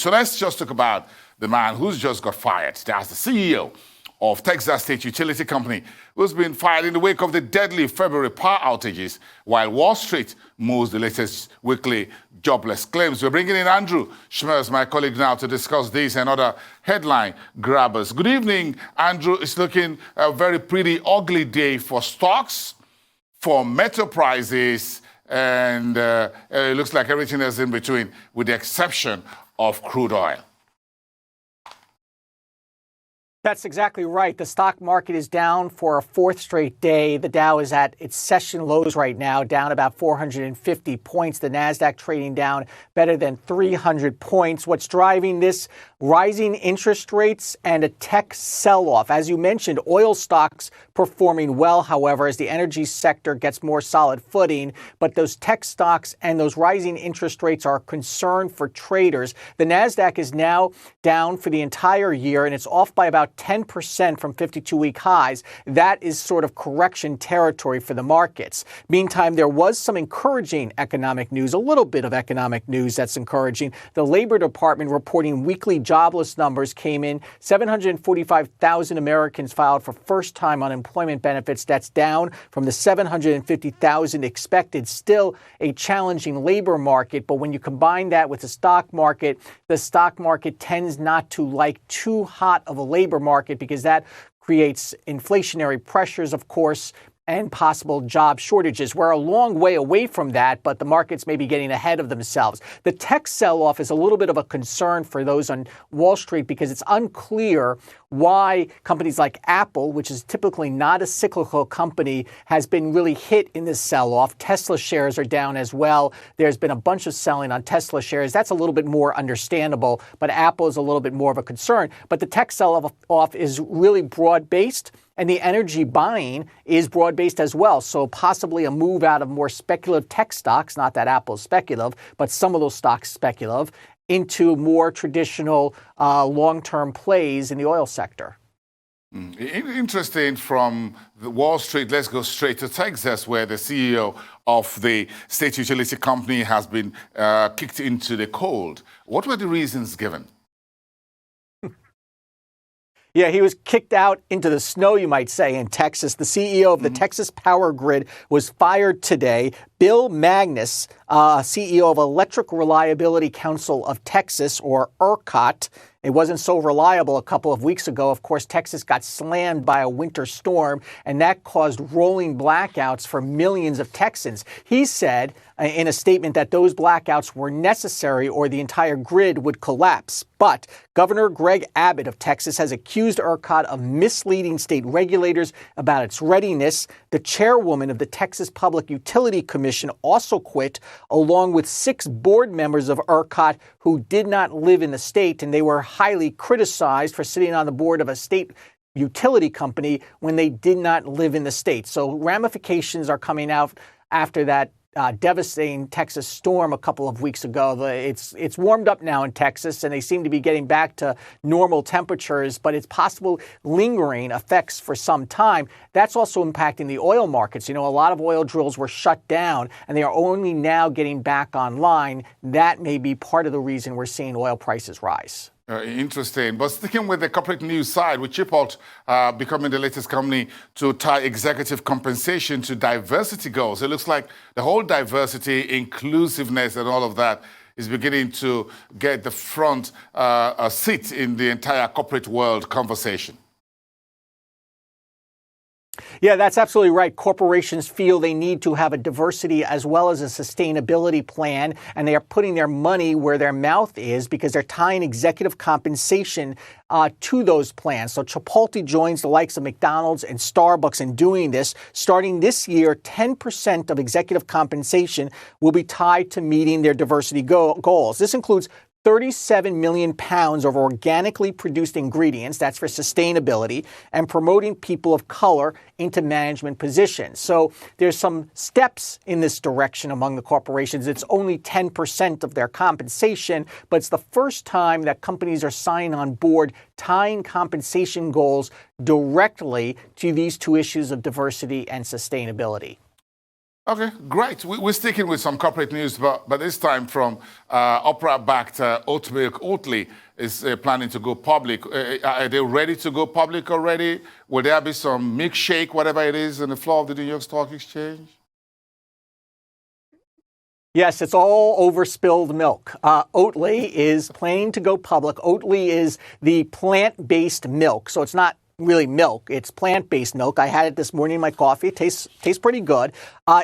So let's just talk about the man who's just got fired. That's the CEO of Texas State Utility Company, who's been fired in the wake of the deadly February power outages, while Wall Street moves the latest weekly jobless claims. We're bringing in Andrew Schmertz, my colleague, now to discuss this and other headline grabbers. Good evening, Andrew. It's looking a very pretty ugly day for stocks, for metal prices, and it looks like everything is in between, with the exception of crude oil. That's exactly right. The stock market is down for a fourth straight day. The Dow is at its session lows right now, down about 450 points. The Nasdaq trading down better than 300 points. What's driving this? Rising interest rates and a tech sell-off. As you mentioned, oil stocks performing well, however, as the energy sector gets more solid footing. But those tech stocks and those rising interest rates are a concern for traders. The Nasdaq is now down for the entire year, and it's off by about 10% from 52-week highs. That is sort of correction territory for the markets. Meantime, there was some encouraging economic news, a little bit of economic news that's encouraging. The Labor Department reporting weekly jobless numbers came in. 745,000 Americans filed for first-time unemployment benefits. That's down from the 750,000 expected. Still a challenging labor market, but when you combine that with the stock market tends not to like too hot of a labor market because that creates inflationary pressures, of course, and possible job shortages. We're a long way away from that, but the markets may be getting ahead of themselves. The tech sell-off is a little bit of a concern for those on Wall Street because it's unclear why companies like Apple, which is typically not a cyclical company, has been really hit in this sell-off. Tesla shares are down as well. There's been a bunch of selling on Tesla shares. That's a little bit more understandable, but Apple is a little bit more of a concern. But the tech sell-off is really broad-based, and the energy buying is broad-based as well. So possibly a move out of more speculative tech stocks, not that Apple's speculative, but some of those stocks speculative, into more traditional long-term plays in the oil sector. Interesting. From the Wall Street, let's go straight to Texas, where the CEO of the state utility company has been kicked into the cold. What were the reasons given? Yeah, he was kicked out into the snow, you might say, in Texas. The CEO of the Texas Power Grid was fired today. Bill Magnus, CEO of Electric Reliability Council of Texas, or ERCOT. It wasn't so reliable a couple of weeks ago. Of course, Texas got slammed by a winter storm, and that caused rolling blackouts for millions of Texans. He said in a statement that those blackouts were necessary or the entire grid would collapse. But Governor Greg Abbott of Texas has accused ERCOT of misleading state regulators about its readiness. The chairwoman of the Texas Public Utility Commission also quit, along with 6 board members of ERCOT who did not live in the state, and they were highly criticized for sitting on the board of a state utility company when they did not live in the state. So ramifications are coming out after that devastating Texas storm a couple of weeks ago. It's warmed up now in Texas, and they seem to be getting back to normal temperatures, but it's possible lingering effects for some time. That's also impacting the oil markets. You know, a lot of oil drills were shut down, and they are only now getting back online. That may be part of the reason we're seeing oil prices rise. Interesting. But sticking with the corporate news side, with Chipotle becoming the latest company to tie executive compensation to diversity goals, it looks like the whole diversity, inclusiveness, and all of that is beginning to get the front seat in the entire corporate world conversation. Yeah, that's absolutely right. Corporations feel they need to have a diversity as well as a sustainability plan, and they are putting their money where their mouth is because they're tying executive compensation to those plans. So Chipotle joins the likes of McDonald's and Starbucks in doing this. Starting this year, 10% of executive compensation will be tied to meeting their diversity goals. This includes 37 million pounds of organically produced ingredients, that's for sustainability, and promoting people of color into management positions. So there's some steps in this direction among the corporations. It's only 10% of their compensation, but it's the first time that companies are signing on board tying compensation goals directly to these two issues of diversity and sustainability. Okay, great. We're sticking with some corporate news, but this time from Oprah-backed oat milk. Oatley is planning to go public. Are they ready to go public already? Will there be some milkshake, whatever it is, on the floor of the New York Stock Exchange? Yes, it's all over spilled milk. Oatley is planning to go public. Oatley is the plant-based milk, so it's not really milk. It's plant-based milk. I had it this morning in my coffee. It tastes pretty good.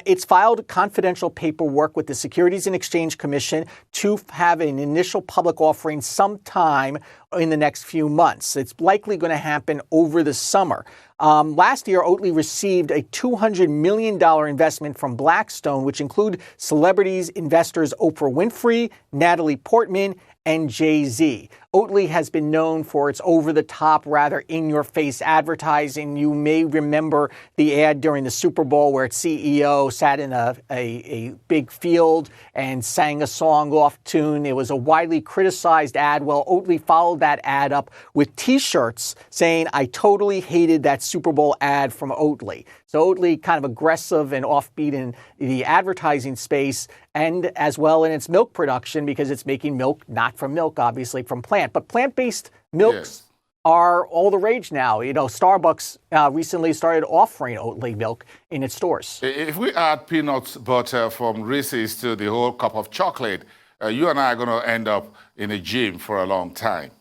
It's filed confidential paperwork with the Securities and Exchange Commission to have an initial public offering sometime in the next few months. It's likely going to happen over the summer. Last year, Oatley received a $200 million investment from Blackstone, which include celebrities, investors Oprah Winfrey, Natalie Portman, and Jay-Z. Oatley has been known for its over-the-top, rather in-your-face advertising. You may remember the ad during the Super Bowl where its CEO sat in a big field and sang a song off tune. It was a widely criticized ad. Well, Oatley followed that ad up with T-shirts saying, "I totally hated that Super Bowl ad from Oatley." So Oatley kind of aggressive and offbeat in the advertising space and as well in its milk production because it's making milk not from milk, obviously from plant. But plant-based milks are all the rage now. You know, Starbucks recently started offering Oatley milk in its stores. If we add peanut butter from Reeses to the whole cup of chocolate, you and I are going to end up in a gym for a long time.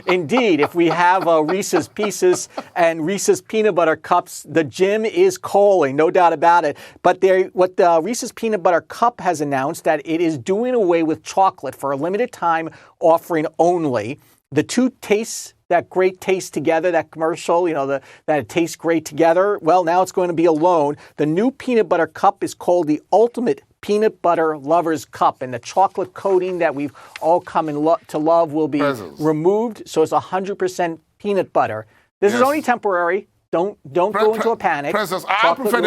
Indeed, if we have Reese's Pieces and Reese's Peanut Butter Cups, the gym is calling, no doubt about it. But what the Reese's Peanut Butter Cup has announced that it is doing away with chocolate for a limited time offering only. The two tastes that great taste together, that commercial, you know, that it tastes great together. Well, now it's going to be alone. The new peanut butter cup is called the Ultimate Peanut Butter Lover's Cup, and the chocolate coating that we've all come to love will be removed, so it's 100% peanut butter. This is only temporary. Don't go into a panic. I prefer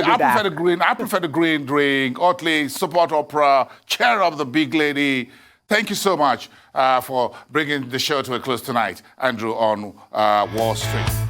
the green drink. Oatley, support Oprah, cheer up the big lady. Thank you so much for bringing the show to a close tonight, Andrew, on Wall Street.